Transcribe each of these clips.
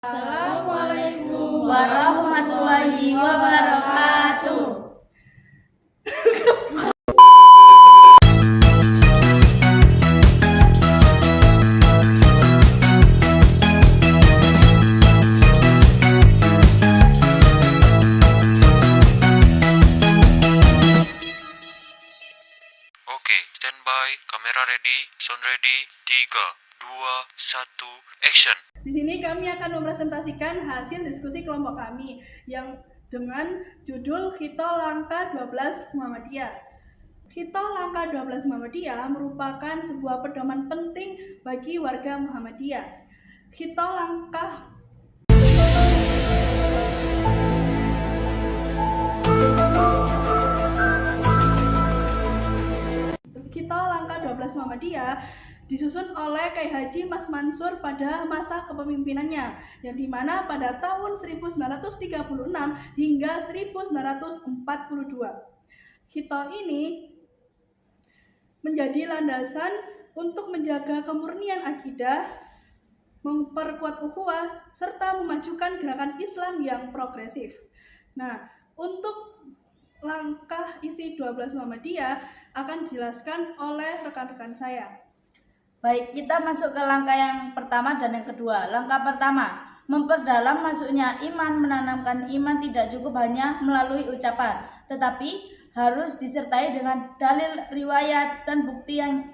Assalamualaikum warahmatullahi wabarakatuh. Oke, standby, kamera ready, sound ready, 3, 2, 1, action. Di sini kami akan mempresentasikan hasil diskusi kelompok kami yang dengan judul Khito Langkah 12 Muhammadiyah. Khito Langkah 12 Muhammadiyah merupakan sebuah pedoman penting bagi warga Muhammadiyah. Khito Langkah Khito Langkah 12 Muhammadiyah disusun oleh Kyai Haji Mas Mansur pada masa kepemimpinannya, yang dimana pada tahun 1936 hingga 1942. Khito ini menjadi landasan untuk menjaga kemurnian akidah, memperkuat ukhuwah, serta memajukan gerakan Islam yang progresif. Nah, untuk langkah isi 12 Muhammadiyah akan dijelaskan oleh rekan-rekan saya. Baik, kita masuk ke langkah yang pertama dan yang kedua. Langkah pertama, memperdalam masuknya iman. Menanamkan iman tidak cukup hanya melalui ucapan, tetapi harus disertai dengan dalil, riwayat, dan bukti yang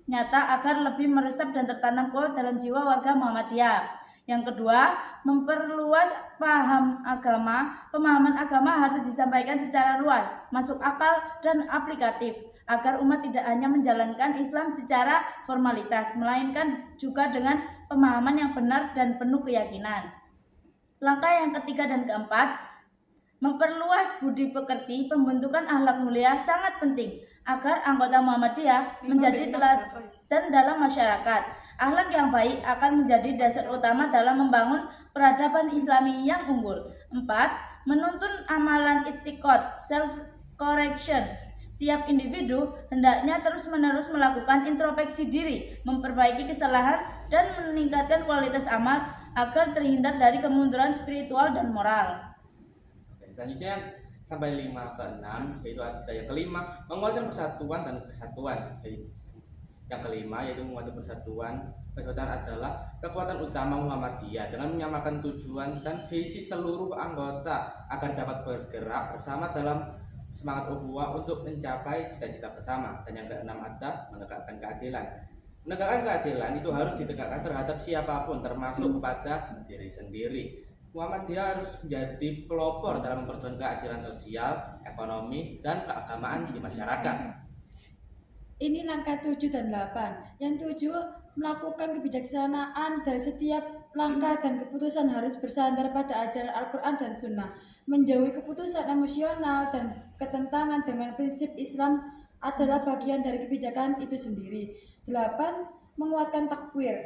nyata agar lebih meresap dan tertanam kuat dalam jiwa warga Muhammadiyah. Yang kedua, memperluas paham agama. Pemahaman agama harus disampaikan secara luas, masuk akal, dan aplikatif, agar umat tidak hanya menjalankan Islam secara formalitas, melainkan juga dengan pemahaman yang benar dan penuh keyakinan. Langkah yang ketiga dan keempat, memperluas budi pekerti. Pembentukan akhlak mulia sangat penting agar anggota Muhammadiyah menjadi teladan dalam masyarakat. Akhlak yang baik akan menjadi dasar utama dalam membangun peradaban Islami yang unggul. 4. Menuntun amalan itikad, self-correction. Setiap individu hendaknya terus-menerus melakukan introspeksi diri, memperbaiki kesalahan, dan meningkatkan kualitas amal agar terhindar dari kemunduran spiritual dan moral. Selanjutnya sampai 5 ke 6, yaitu ada yang kelima, menguatkan persatuan dan kesatuan. Yang kelima yaitu menguatkan persatuan. Persatuan adalah kekuatan utama Muhammadiyah dengan menyamakan tujuan dan visi seluruh anggota agar dapat bergerak bersama dalam semangat ukhuwah untuk mencapai cita-cita bersama. Dan yang keenam ada menegakkan keadilan. Menegakkan keadilan itu harus ditegakkan terhadap siapapun, termasuk kepada diri sendiri. Muhammadiyah harus menjadi pelopor dalam memperjuangkan keadilan sosial, ekonomi, dan keagamaan di masyarakat. Ini langkah 7 dan 8. Yang 7, melakukan kebijaksanaan dari setiap langkah dan keputusan harus bersandar pada ajaran Al-Quran dan Sunnah. Menjauhi keputusan emosional dan ketentangan dengan prinsip Islam adalah bagian dari kebijakan itu sendiri. 8. Menguatkan takwir.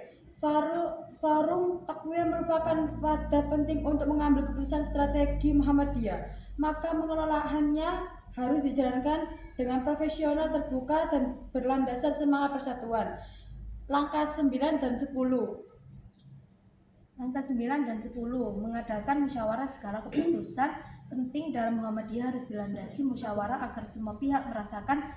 Forum takwir merupakan wadah penting untuk mengambil keputusan strategi Muhammadiyah. Maka mengelolaannya harus dijalankan dengan profesional, terbuka, dan berlandaskan semangat persatuan. Langkah 9 dan 10. Langkah 9 dan 10, mengadakan musyawarah. Segala keputusan penting dalam Muhammadiyah harus dilandasi musyawarah agar semua pihak merasakan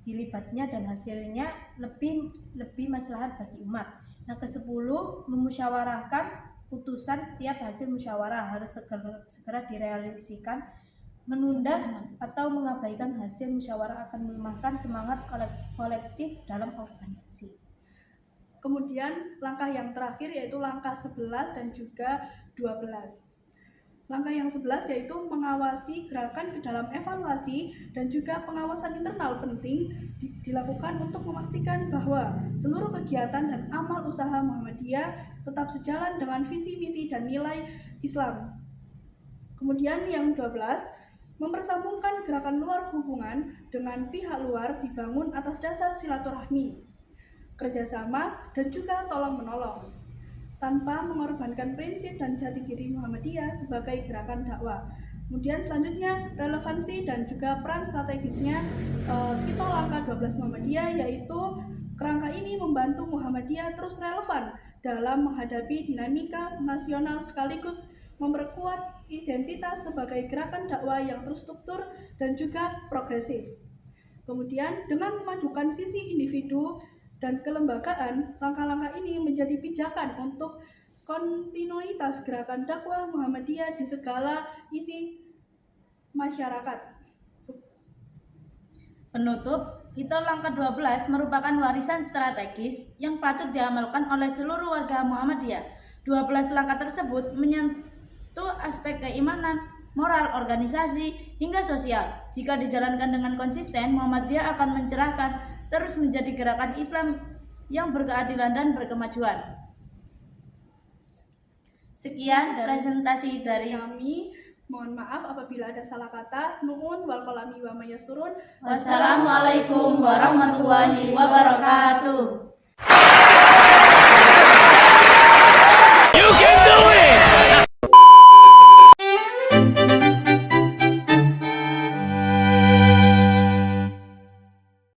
dilibatnya dan hasilnya lebih maslahat bagi umat. Yang ke-10, memusyawarahkan putusan. Setiap hasil musyawarah harus segera direalisasikan. Menunda atau mengabaikan hasil musyawarah akan melemahkan semangat kolektif dalam organisasi. Kemudian langkah yang terakhir yaitu langkah 11 dan juga 12. Langkah yang 11 yaitu mengawasi gerakan ke dalam evaluasi dan juga pengawasan internal penting dilakukan untuk memastikan bahwa seluruh kegiatan dan amal usaha Muhammadiyah tetap sejalan dengan visi misi dan nilai Islam. Kemudian yang 12, mempersambungkan gerakan luar hubungan dengan pihak luar dibangun atas dasar silaturahmi, kerjasama, dan juga tolong-menolong, tanpa mengorbankan prinsip dan jati diri Muhammadiyah sebagai gerakan dakwah. Kemudian selanjutnya relevansi dan juga peran strategisnya Khito Langkah 12 Muhammadiyah, yaitu kerangka ini membantu Muhammadiyah terus relevan dalam menghadapi dinamika nasional sekaligus memperkuat identitas sebagai gerakan dakwah yang terstruktur dan juga progresif. Kemudian dengan memadukan sisi individu dan kelembagaan, langkah-langkah ini menjadi pijakan untuk kontinuitas gerakan dakwah Muhammadiyah di segala isi masyarakat. Penutup, kita langkah 12 merupakan warisan strategis yang patut diamalkan oleh seluruh warga Muhammadiyah. 12 langkah tersebut menyentuh aspek keimanan, moral, organisasi, hingga sosial. Jika dijalankan dengan konsisten, Muhammadiyah akan mencerahkan terus menjadi gerakan Islam yang berkeadilan dan berkemajuan. Sekian presentasi dari Kami mohon maaf apabila ada salah kata. Nu'un wal qalami wa mayasturun. Wassalamualaikum warahmatullahi wabarakatuh.